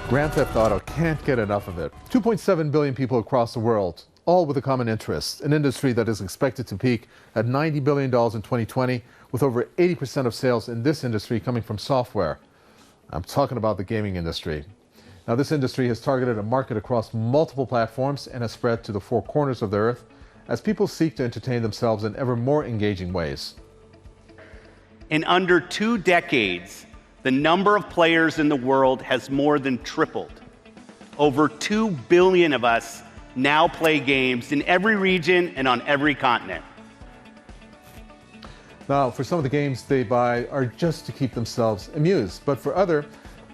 Grand Theft Auto can't get enough of it. 2.7 billion people across the world, all with a common interest, an industry that is expected to peak at $90 billion in 2020, with over 80% of sales in this industry coming from software. I'm talking about the gaming industry. Now, this industry has targeted a market across multiple platforms and has spread to the four corners of the earth as people seek to entertain themselves in ever more engaging ways. In under 2 decades, the number of players in the world has more than tripled. Over 2 billion of us now play games in every region and on every continent. Now, for some of the games they buy are just to keep themselves amused, but for others,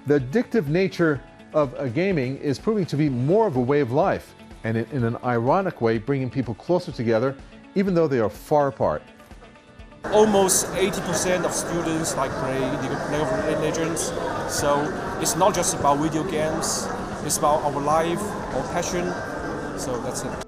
the addictive nature of gaming is proving to be more of a way of life, and in an ironic way, bringing people closer together, even though they are far apart. Almost 80% of students like play League of Legends, so it's not just about video games, it's about our life, our passion, so that's it.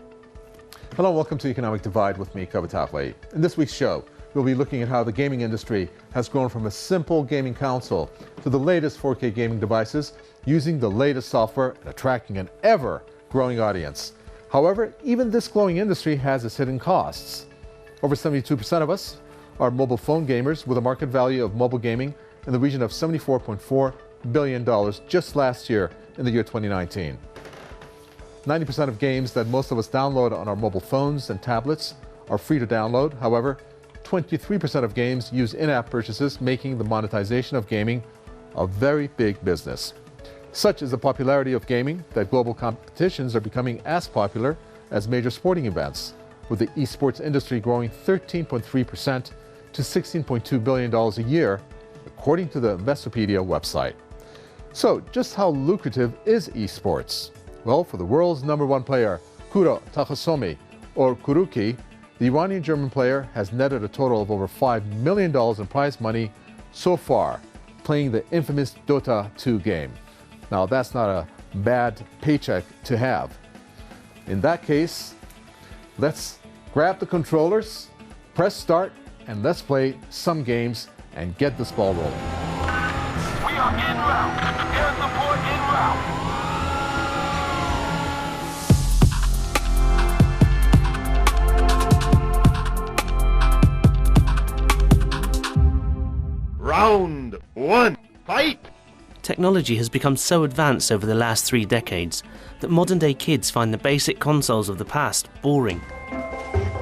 Hello, welcome to Economic Divide with me, Kabatafle. In this week's show, we'll be looking at how the gaming industry has grown from a simple gaming console to the latest 4K gaming devices using the latest software and attracting an ever-growing audience. However, even this growing industry has its hidden costs. Over 72% of us are mobile phone gamers, with a market value of mobile gaming in the region of $74.4 billion just last year in the year 2019. 90% of games that most of us download on our mobile phones and tablets are free to download. However, 23% of games use in-app purchases, making the monetization of gaming a very big business. Such is the popularity of gaming that global competitions are becoming as popular as major sporting events, with the esports industry growing 13.3% to $16.2 billion a year, according to the Investopedia website. So, just how lucrative is esports? Well, for the world's #1 player, Kuro Takasumi, or Kuruki, the Iranian-German player has netted a total of over $5 million in prize money so far, playing the infamous Dota 2 game. Now, that's not a bad paycheck to have. In that case, let's grab the controllers, press start, and let's play some games and get this ball rolling. We are en route. Air support en route. Round 1, fight! Technology has become so advanced over the last 3 decades that modern-day kids find the basic consoles of the past boring.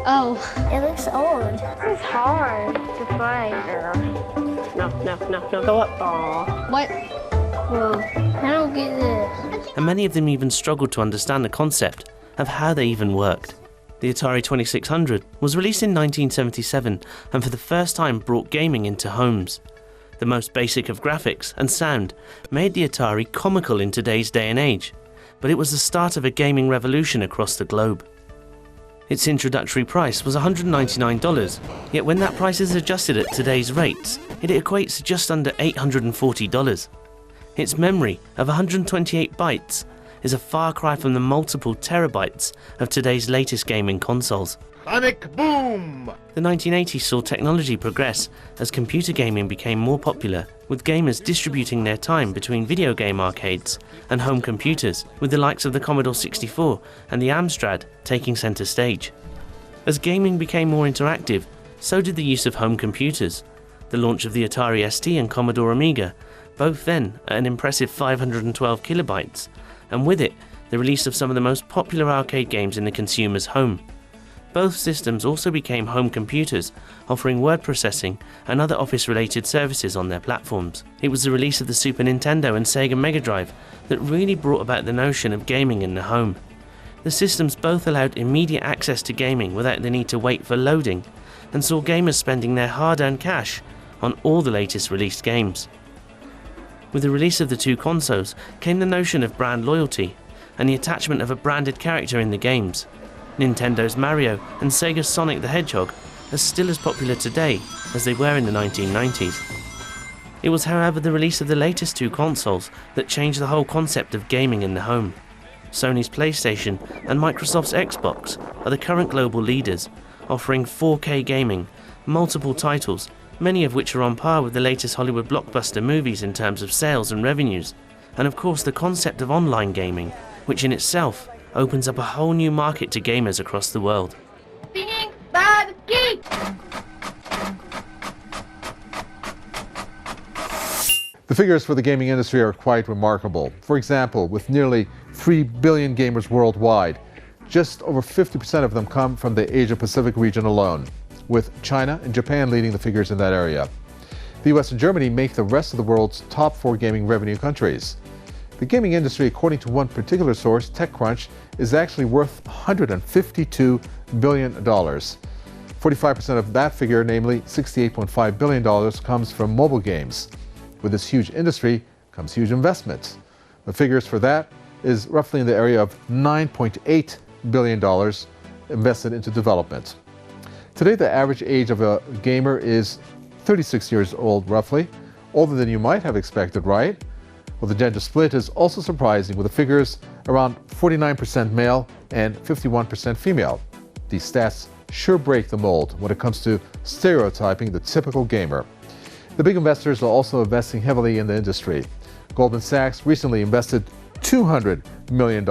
Oh, it looks old. It's hard to play. No. Go up. Aww. What? Whoa, I don't get this. And many of them even struggled to understand the concept of how they even worked. The Atari 2600 was released in 1977 and for the first time brought gaming into homes. The most basic of graphics and sound made the Atari comical in today's day and age, but it was the start of a gaming revolution across the globe. Its introductory price was $199, yet when that price is adjusted at today's rates, it equates to just under $840. Its memory of 128 bytes is a far cry from the multiple terabytes of today's latest gaming consoles. Sonic Boom! The 1980s saw technology progress as computer gaming became more popular, with gamers distributing their time between video game arcades and home computers, with the likes of the Commodore 64 and the Amstrad taking centre stage. As gaming became more interactive, so did the use of home computers. The launch of the Atari ST and Commodore Amiga, both then at an impressive 512 kilobytes, and with it, the release of some of the most popular arcade games in the consumer's home. Both systems also became home computers, offering word processing and other office-related services on their platforms. It was the release of the Super Nintendo and Sega Mega Drive that really brought about the notion of gaming in the home. The systems both allowed immediate access to gaming without the need to wait for loading, and saw gamers spending their hard-earned cash on all the latest released games. With the release of the two consoles came the notion of brand loyalty and the attachment of a branded character in the games. Nintendo's Mario and Sega's Sonic the Hedgehog are still as popular today as they were in the 1990s. It was, however, the release of the latest two consoles that changed the whole concept of gaming in the home. Sony's PlayStation and Microsoft's Xbox are the current global leaders, offering 4K gaming, multiple titles, many of which are on par with the latest Hollywood blockbuster movies in terms of sales and revenues, and of course the concept of online gaming, which in itself opens up a whole new market to gamers across the world. Bing, Bob, Geek. The figures for the gaming industry are quite remarkable. For example, with nearly 3 billion gamers worldwide, just over 50% of them come from the Asia-Pacific region alone, with China and Japan leading the figures in that area. The US and Germany make the rest of the world's top 4 gaming revenue countries. The gaming industry, according to one particular source, TechCrunch, is actually worth $152 billion. 45% of that figure, namely $68.5 billion, comes from mobile games. With this huge industry comes huge investments. The figures for that is roughly in the area of $9.8 billion invested into development. Today, the average age of a gamer is 36 years old, roughly, older than you might have expected, right? Well, the gender split is also surprising, with the figures around 49% male and 51% female. These stats sure break the mold when it comes to stereotyping the typical gamer. The big investors are also investing heavily in the industry. Goldman Sachs recently invested $200 million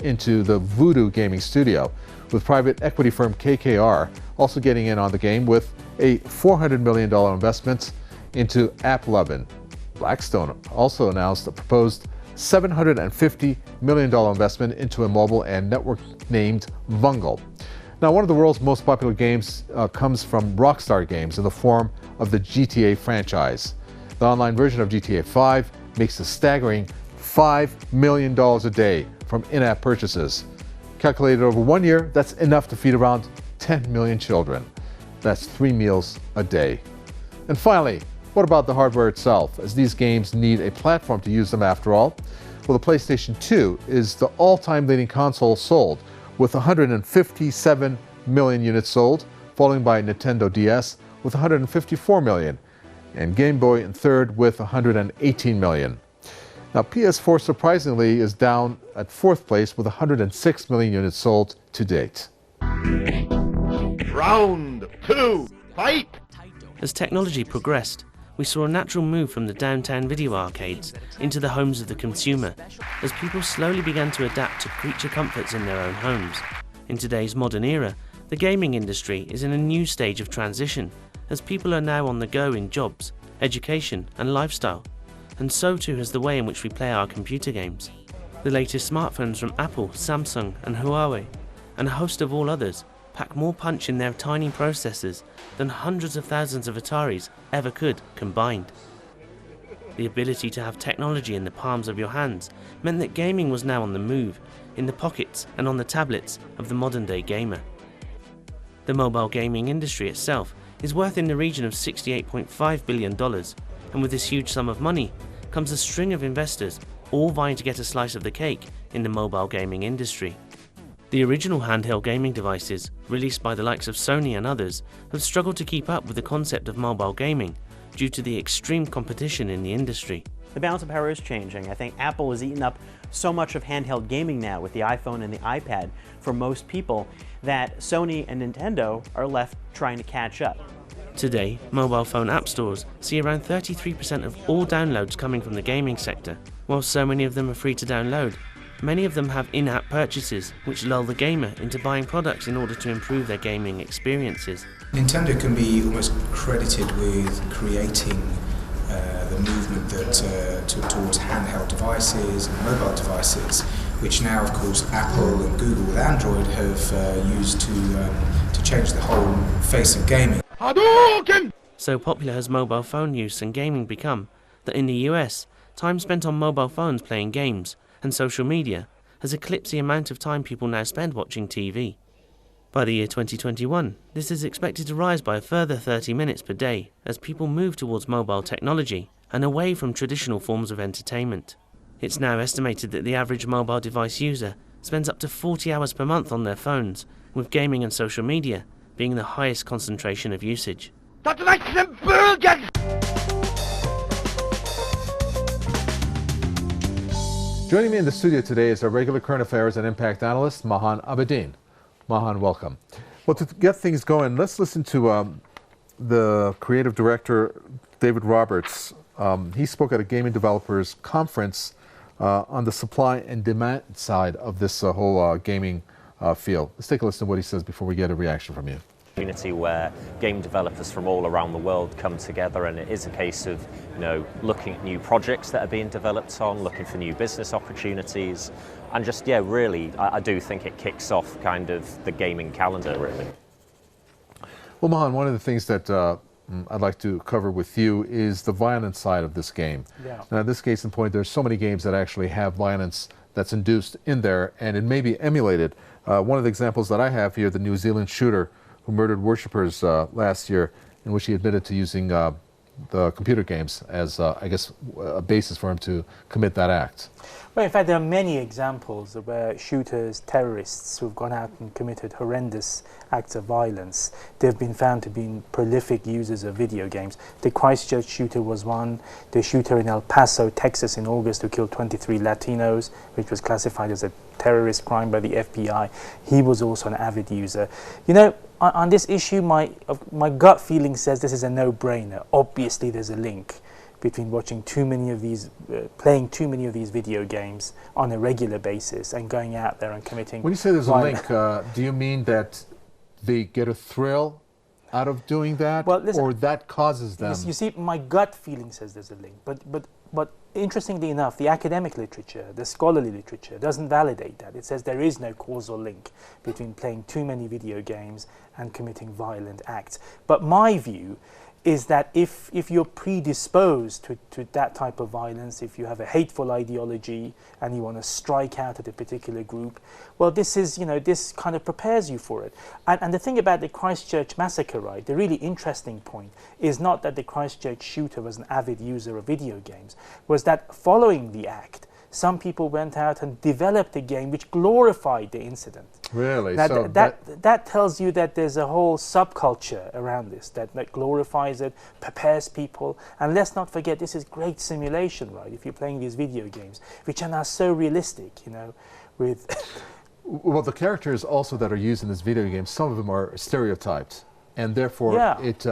into the Voodoo gaming studio, with private equity firm KKR also getting in on the game with a $400 million investment into AppLovin. Blackstone also announced a proposed $750 million investment into a mobile and network named Vungle. Now, one of the world's most popular games comes from Rockstar Games in the form of the GTA franchise. The online version of GTA 5 makes a staggering $5 million a day from in-app purchases. Calculated over 1 year, that's enough to feed around 10 million children. That's 3 meals a day. And finally, what about the hardware itself, as these games need a platform to use them after all? Well, the PlayStation 2 is the all-time leading console sold, with 157 million units sold, followed by Nintendo DS with 154 million, and Game Boy in third with 118 million. Now, PS4 surprisingly is down at fourth place with 106 million units sold to date. Round 2, fight! As technology progressed, we saw a natural move from the downtown video arcades into the homes of the consumer, as people slowly began to adapt to creature comforts in their own homes. In today's modern era, the gaming industry is in a new stage of transition, as people are now on the go in jobs, education and lifestyle, and so too has the way in which we play our computer games. The latest smartphones from Apple, Samsung and Huawei, and a host of all others, pack more punch in their tiny processors than hundreds of thousands of Ataris ever could combined. The ability to have technology in the palms of your hands meant that gaming was now on the move, in the pockets and on the tablets of the modern day gamer. The mobile gaming industry itself is worth in the region of $68.5 billion, and with this huge sum of money comes a string of investors all vying to get a slice of the cake in the mobile gaming industry. The original handheld gaming devices, released by the likes of Sony and others, have struggled to keep up with the concept of mobile gaming due to the extreme competition in the industry. The balance of power is changing. I think Apple has eaten up so much of handheld gaming now with the iPhone and the iPad for most people that Sony and Nintendo are left trying to catch up. Today, mobile phone app stores see around 33% of all downloads coming from the gaming sector. While so many of them are free to download, many of them have in-app purchases, which lull the gamer into buying products in order to improve their gaming experiences. Nintendo can be almost credited with creating the movement towards handheld devices and mobile devices, which now, of course, Apple and Google with Android have used to change the whole face of gaming. Hadouken! So popular has mobile phone use and gaming become that in the US, time spent on mobile phones playing games and social media has eclipsed the amount of time people now spend watching TV. By the year 2021, this is expected to rise by a further 30 minutes per day as people move towards mobile technology and away from traditional forms of entertainment. It's now estimated that the average mobile device user spends up to 40 hours per month on their phones, with gaming and social media being the highest concentration of usage. Joining me in the studio today is our regular current affairs and impact analyst, Mahan Abedin. Mahan, welcome. Well, to get things going, let's listen to the creative director, David Roberts. He spoke at a gaming developers conference on the supply and demand side of this whole gaming field. Let's take a listen to what he says before we get a reaction from you. Community where game developers from all around the world come together, and it is a case of, you know, looking at new projects that are being developed on, looking for new business opportunities, and just, yeah, really, I do think it kicks off kind of the gaming calendar, really. Well, Mahan, one of the things that I'd like to cover with you is the violent side of this game. Yeah. Now, in this case in point, there's so many games that actually have violence that's induced in there, and it may be emulated. One of the examples that I have here, the New Zealand shooter who murdered worshippers last year, in which he admitted to using the computer games as, I guess, a basis for him to commit that act. Well, in fact, there are many examples of where shooters, terrorists who've gone out and committed horrendous acts of violence, they've been found to be prolific users of video games. The Christchurch shooter was one. The shooter in El Paso, Texas in August who killed 23 Latinos, which was classified as a terrorist crime by the FBI, he was also an avid user. You know, on this issue, my gut feeling says this is a no-brainer. Obviously, there's a link between watching too many of these, playing too many of these video games on a regular basis and going out there and committing. When you say there's a link, do you mean that they get a thrill out of doing that, well, listen, or that causes them? You see, my gut feeling says there's a link, but interestingly enough, the academic literature, the scholarly literature, doesn't validate that. It says there is no causal link between playing too many video games and committing violent acts. But my view is that if you're predisposed to that type of violence, if you have a hateful ideology and you want to strike out at a particular group, well, this is, you know, this kind of prepares you for it. And the thing about the Christchurch massacre, right, the really interesting point is not that the Christchurch shooter was an avid user of video games, was that following the act, some people went out and developed a game which glorified the incident. Really? Now, so that tells you that there's a whole subculture around this that glorifies it, prepares people. And let's not forget, this is great simulation, right? If you're playing these video games, which are now so realistic, you know, with... Well, the characters also that are used in this video game, some of them are stereotyped. And therefore, it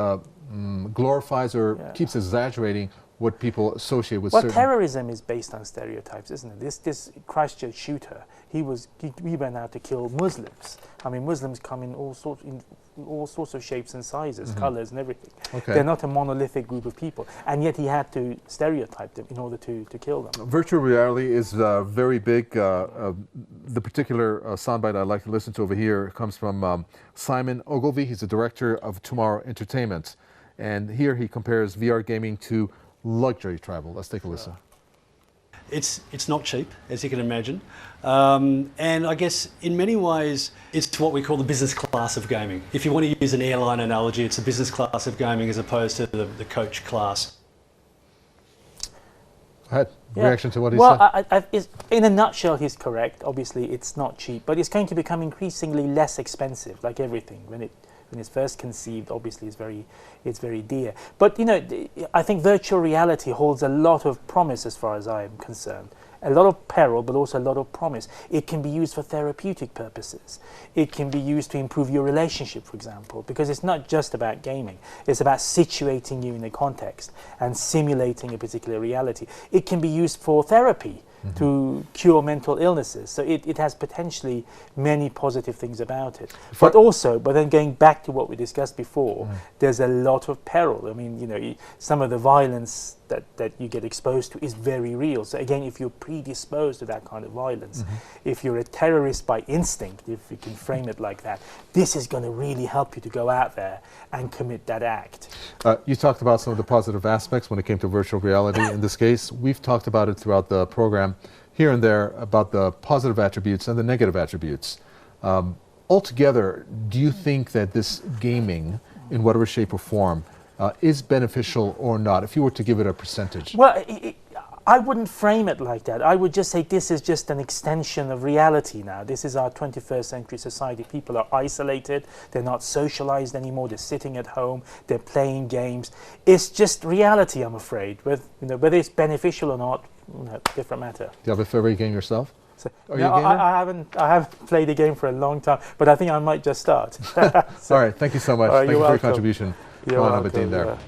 glorifies or keeps exaggerating what people associate with certain... terrorism is based on stereotypes, isn't it? This Christchurch shooter, he went out to kill Muslims. I mean, Muslims come in all sorts of shapes and sizes, colors and everything. Okay. They're not a monolithic group of people, and yet he had to stereotype them in order to kill them. Virtual reality is very big. The particular soundbite I'd like to listen to over here comes from Simon Ogilvie. He's the director of Tomorrow Entertainment, and here he compares VR gaming to luxury travel. Let's take a listen. It's not cheap, as you can imagine, and I guess in many ways it's what we call the business class of gaming. If you want to use an airline analogy, it's the business class of gaming as opposed to the coach class. Go ahead. Reaction to what he said? In a nutshell, he's correct. Obviously, it's not cheap, but it's going to become increasingly less expensive, like everything. When it's first conceived, obviously it's very dear. But you know, I think virtual reality holds a lot of promise as far as I am concerned. A lot of peril, but also a lot of promise. It can be used for therapeutic purposes. It can be used to improve your relationship, for example, because it's not just about gaming. It's about situating you in a context and simulating a particular reality. It can be used for therapy, to cure mental illnesses. So it has potentially many positive things about it. But then going back to what we discussed before, there's a lot of peril. I mean, you know, some of the violence that you get exposed to is very real. So again, if you're predisposed to that kind of violence, if you're a terrorist by instinct, if you can frame it like that, this is going to really help you to go out there and commit that act. You talked about some of the positive aspects when it came to virtual reality. In this case, we've talked about it throughout the program, here and there, about the positive attributes and the negative attributes. Altogether, do you think that this gaming, in whatever shape or form, is beneficial or not, if you were to give it a percentage? Well, I wouldn't frame it like that. I would just say this is just an extension of reality now. This is our 21st century society. People are isolated. They're not socialized anymore. They're sitting at home. They're playing games. It's just reality, I'm afraid. Whether it's beneficial or not, different matter. Do you have a favorite game yourself? Are you a gamer? I haven't played a game for a long time, but I think I might just start. All right, thank you so much. Thank you for your contribution. You're there.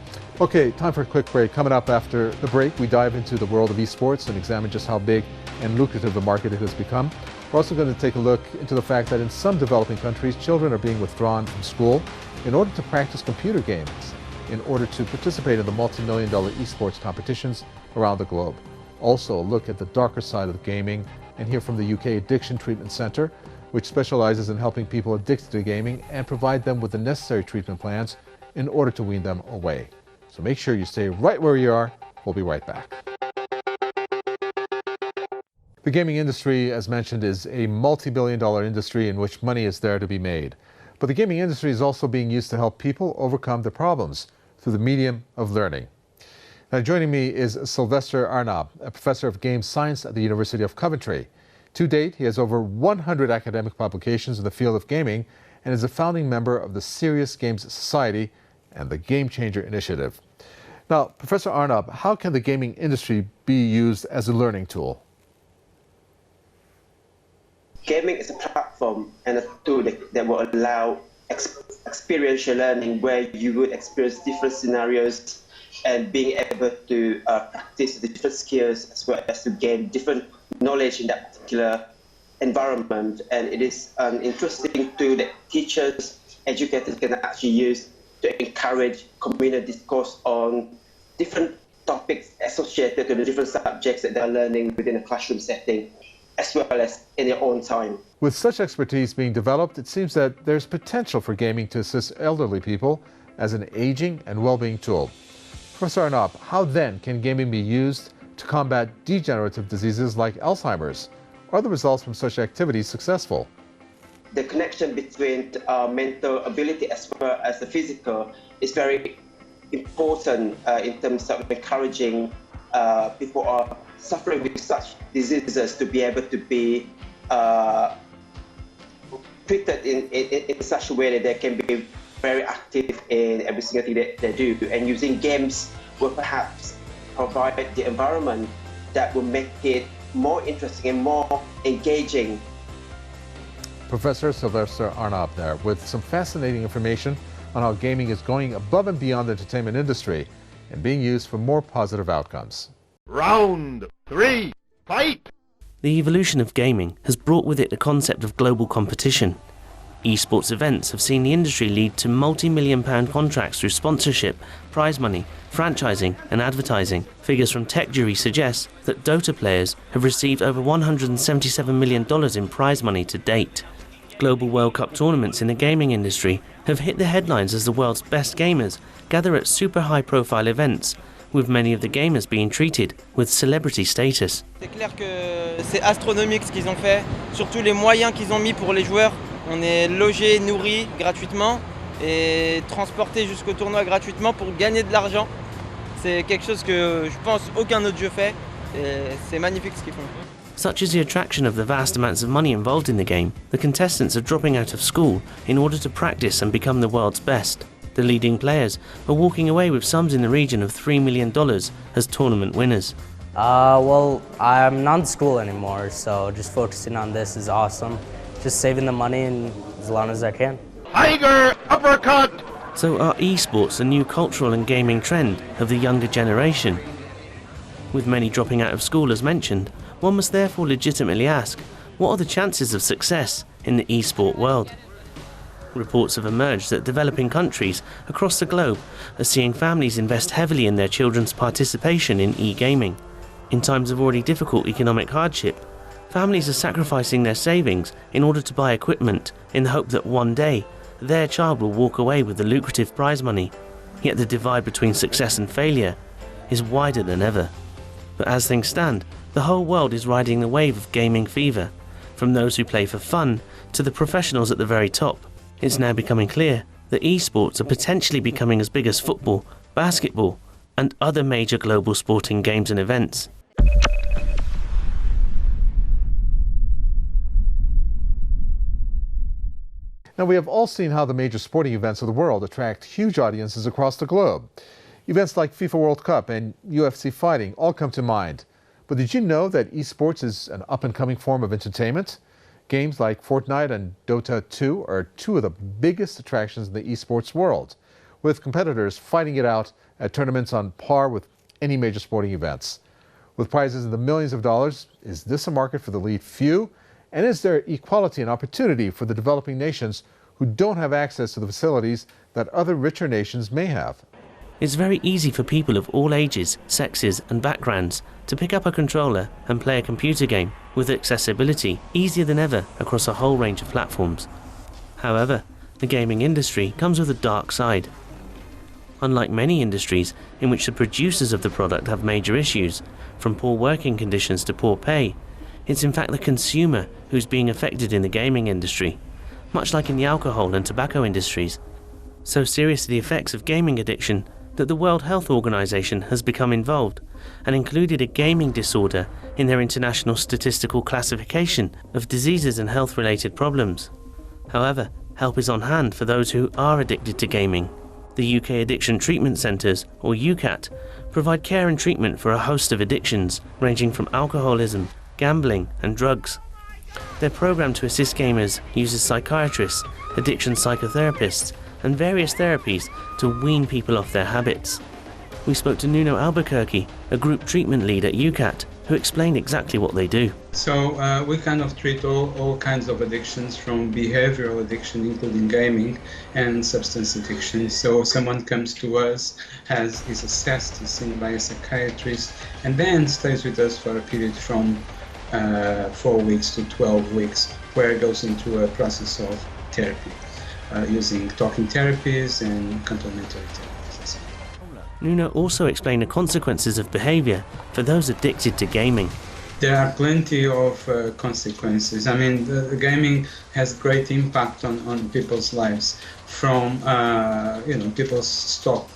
Okay, time for a quick break. Coming up after the break, we dive into the world of esports and examine just how big and lucrative the market it has become. We're also going to take a look into the fact that in some developing countries, children are being withdrawn from school in order to practice computer games, in order to participate in the multi-million-dollar esports competitions around the globe. Also, a look at the darker side of gaming and hear from the UK Addiction Treatment Centre, which specializes in helping people addicted to gaming and provide them with the necessary treatment plans in order to wean them away. So make sure you stay right where you are. We'll be right back. The gaming industry, as mentioned, is a multi-billion-dollar industry in which money is there to be made. But the gaming industry is also being used to help people overcome their problems through the medium of learning. Now, joining me is Sylvester Arnab, a professor of game science at the University of Coventry. To date, he has over 100 academic publications in the field of gaming and is a founding member of the Serious Games Society and the Game Changer Initiative. Now, Professor Arnab, how can the gaming industry be used as a learning tool? Gaming is a platform and a tool that will allow experiential learning, where you would experience different scenarios and being able to practice the different skills as well as to gain different knowledge in that particular environment. And it is an interesting tool that teachers, educators can actually use to encourage communal discourse on different topics associated to the different subjects that they're learning within a classroom setting, as well as in their own time. With such expertise being developed, it seems that there's potential for gaming to assist elderly people as an aging and well-being tool. Professor Arnab, how then can gaming be used to combat degenerative diseases like Alzheimer's? Are the results from such activities successful? The connection between mental ability as well as the physical is very important in terms of encouraging people who are suffering with such diseases to be able to be treated in such a way that they can be very active in every single thing that they do. And using games will perhaps provide the environment that will make it more interesting and more engaging. Professor Sylvester Arnab there with some fascinating information on how gaming is going above and beyond the entertainment industry and being used for more positive outcomes. Round 3, fight! The evolution of gaming has brought with it the concept of global competition. Esports events have seen the industry lead to multi-million-pound contracts through sponsorship, prize money, franchising and advertising. Figures from TechJury suggest that Dota players have received over $177 million in prize money to date. Global World Cup tournaments in the gaming industry have hit the headlines as the world's best gamers gather at super high-profile events, with many of the gamers being treated with celebrity status. C'est clair que c'est astronomique ce qu'ils ont fait, surtout les moyens qu'ils ont mis pour les joueurs. On est logé, nourri gratuitement et transporté jusqu'au tournoi gratuitement pour gagner de l'argent. C'est quelque chose que je pense aucun autre jeu fait et c'est magnifique ce qu'ils font. Such is the attraction of the vast amounts of money involved in the game, the contestants are dropping out of school in order to practice and become the world's best. The leading players are walking away with sums in the region of $3 million as tournament winners. Well, I'm not in school anymore, so just focusing on this is awesome. Just saving the money and as long as I can. Tiger uppercut! So are esports a new cultural and gaming trend of the younger generation? With many dropping out of school as mentioned, one must therefore legitimately ask, what are the chances of success in the esport world? Reports have emerged that developing countries across the globe are seeing families invest heavily in their children's participation in e-gaming. In times of already difficult economic hardship, families are sacrificing their savings in order to buy equipment in the hope that one day their child will walk away with the lucrative prize money. Yet the divide between success and failure is wider than ever. But as things stand, the whole world is riding the wave of gaming fever, from those who play for fun to the professionals at the very top. It's now becoming clear that esports are potentially becoming as big as football, basketball, and other major global sporting games and events. Now, we have all seen how the major sporting events of the world attract huge audiences across the globe. Events like FIFA World Cup and UFC fighting all come to mind. But did you know that esports is an up-and-coming form of entertainment? Games like Fortnite and Dota 2 are two of the biggest attractions in the esports world, with competitors fighting it out at tournaments on par with any major sporting events. With prizes in the millions of dollars, is this a market for the elite few? And is there equality and opportunity for the developing nations who don't have access to the facilities that other richer nations may have? It's very easy for people of all ages, sexes and backgrounds to pick up a controller and play a computer game with accessibility easier than ever across a whole range of platforms. However, the gaming industry comes with a dark side. Unlike many industries in which the producers of the product have major issues, from poor working conditions to poor pay, it's in fact the consumer who's being affected in the gaming industry, much like in the alcohol and tobacco industries. So serious are the effects of gaming addiction that the World Health Organization has become involved and included a gaming disorder in their international statistical classification of diseases and health-related problems. However, help is on hand for those who are addicted to gaming. The UK Addiction Treatment Centres, or UCAT, provide care and treatment for a host of addictions, ranging from alcoholism, gambling and drugs. Their programme to assist gamers uses psychiatrists, addiction psychotherapists and various therapies to wean people off their habits. We spoke to Nuno Albuquerque, a group treatment lead at UCAT, who explained exactly what they do. So we kind of treat all kinds of addictions, from behavioral addiction, including gaming, and substance addiction. So someone comes to us, is assessed, is seen by a psychiatrist, and then stays with us for a period from 4 weeks to 12 weeks, where it goes into a process of therapy, using talking therapies and complementary therapies. Nuno also explained the consequences of behaviour for those addicted to gaming. There are plenty of consequences. I mean, the gaming has great impact on people's lives. From people stop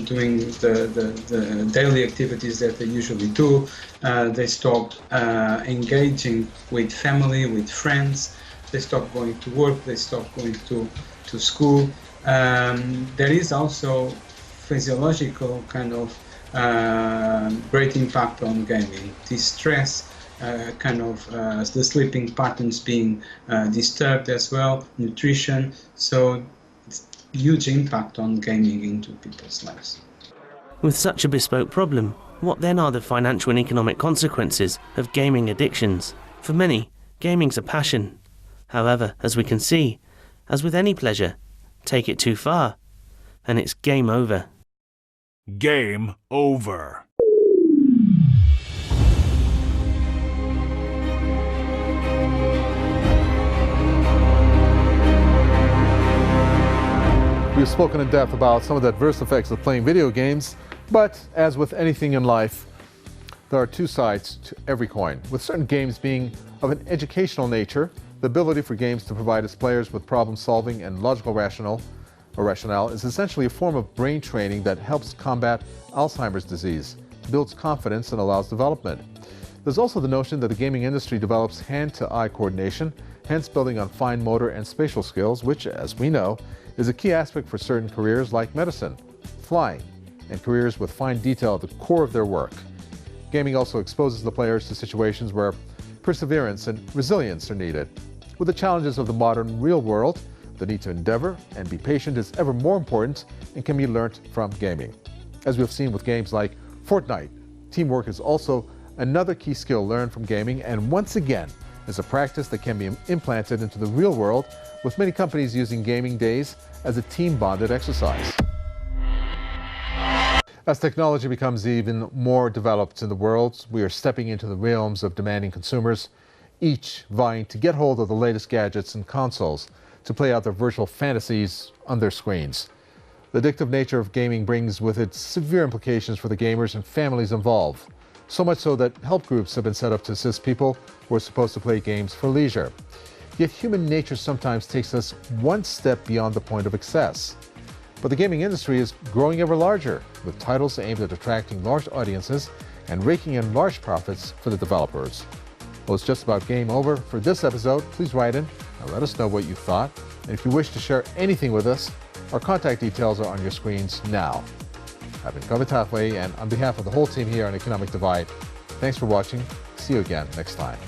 doing the daily activities that they usually do. They stop engaging with family, with friends. They stop going to work. They stop going to school. There is also physiological kind of great impact on gaming. The stress, the sleeping patterns being disturbed as well, nutrition. So it's huge impact on gaming into people's lives. With such a bespoke problem, what then are the financial and economic consequences of gaming addictions? For many, gaming's a passion. However, as we can see, as with any pleasure, take it too far, and it's game over. Game over. We've spoken in depth about some of the adverse effects of playing video games, but as with anything in life, there are two sides to every coin, with certain games being of an educational nature. The ability for games to provide its players with problem solving and logical rationale is essentially a form of brain training that helps combat Alzheimer's disease, builds confidence, and allows development. There's also the notion that the gaming industry develops hand-to-eye coordination, hence building on fine motor and spatial skills, which, as we know, is a key aspect for certain careers like medicine, flying, and careers with fine detail at the core of their work. Gaming also exposes the players to situations where perseverance and resilience are needed. With the challenges of the modern real world, the need to endeavor and be patient is ever more important and can be learnt from gaming. As we've seen with games like Fortnite, teamwork is also another key skill learned from gaming, and once again is a practice that can be implanted into the real world, with many companies using gaming days as a team-bonded exercise. As technology becomes even more developed in the world, we are stepping into the realms of demanding consumers, each vying to get hold of the latest gadgets and consoles to play out their virtual fantasies on their screens. The addictive nature of gaming brings with it severe implications for the gamers and families involved, so much so that help groups have been set up to assist people who are supposed to play games for leisure. Yet human nature sometimes takes us one step beyond the point of excess. But the gaming industry is growing ever larger, with titles aimed at attracting large audiences and raking in large profits for the developers. Well, it's just about game over for this episode. Please write in and let us know what you thought. And if you wish to share anything with us, our contact details are on your screens now. I've been Kavit Halfway, and on behalf of the whole team here on Economic Divide, thanks for watching. See you again next time.